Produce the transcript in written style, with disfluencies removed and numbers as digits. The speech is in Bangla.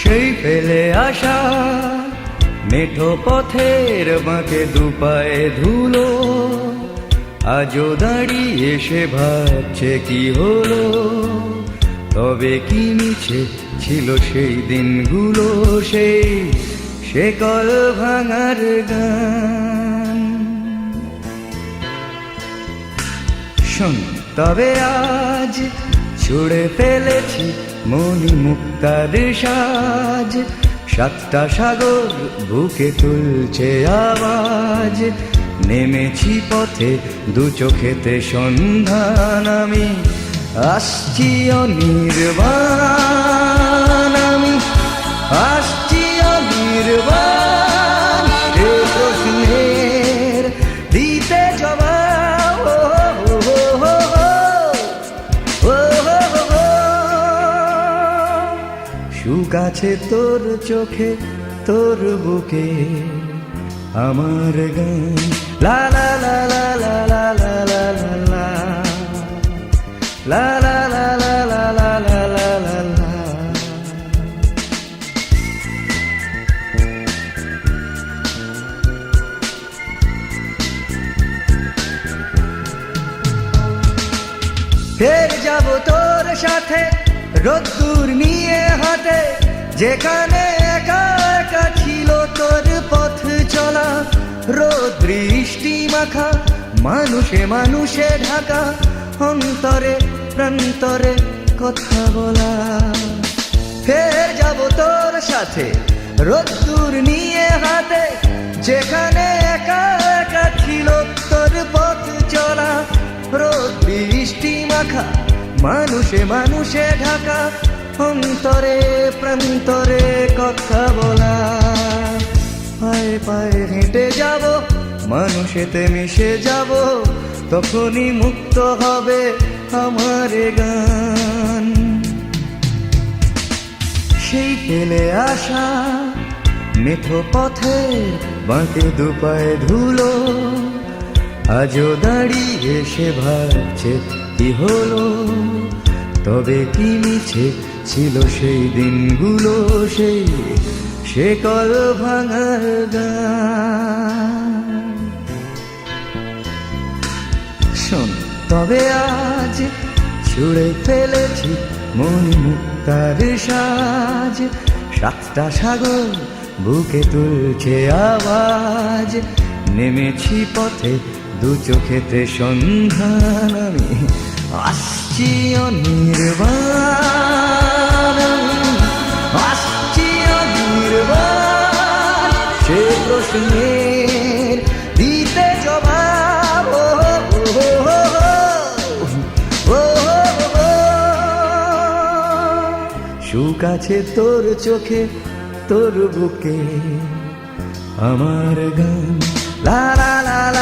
সেই ফেলে আসা মেঠো পথের বাঁকে দুপায়ে ধুলো, আজও দাঁড়িয়ে সে ভাবছে কি হলো। তবে কি মিছে ছিল সেই দিনগুলো, সেই সে কল ভাঙার গান। শোন তবে আজ ছুড়ে ফেলেছি মনি মুক্তার সাজ, সাতটা সাগর বুকে তুলছে আওয়াজ। নেমেছি পথে দু চোখেতে সন্ধান, আমি আসছি অনির্বাণ, আমি আসছি অনির্বাণ। এ প্রশ্নের দিতে জবাব, সুখ আছে তোর চোখে তোর বুকে আমার গান। লা লা লা লা লা লা লা লা লা লা লা লা লা লা লা লা লা লা লা। ফের যাব তোর সাথে রোদ্দুর নিয়ে হাতে, যেখানে একা একা ছিল তোর পথ চলা। রোদ বৃষ্টি মাখা মানুষে মানুষে ঢাকা, অন্তরে প্রান্তরে কথা বলা। ফের যাব তোর সাথে রোদ্দুর নিয়ে হাতে, যেখানে একা একা ছিল তোর পথ চলা। রোদ বৃষ্টি মাখা মানুষে মানুষে ঢাকা, অন্তরে প্রান্তরে কথা বলা। পায়ে পায়ে হেঁটে যাব, মানুষেতে মিশে যাব, তখনই মুক্ত হবে আমার গান। সেই ফেলে আসা মেঠো পথে বাঁকে দুপায়ে ধুলো, আজও দাঁড়িয়ে সে ভাবছে কি হলো। তবে কি মিছে ছিল সেই দিনগুলো, সেই সে কল ভাঙার গান। শোন তবে আজ ছুড়ে ফেলেছি মনি মুক্তার সাজ, সাতটা সাগর বুকে তুলছে আওয়াজ। নেমেছি পথে দু চোখেতে সন্ধান, আমি আসছি অনির্বাণ, আসছি অনির্বাণ। সে প্রশ্নের দিতে জবাব, সুখ আছে তোর চোখে তোর বুকে আমার গান। লা লা লা।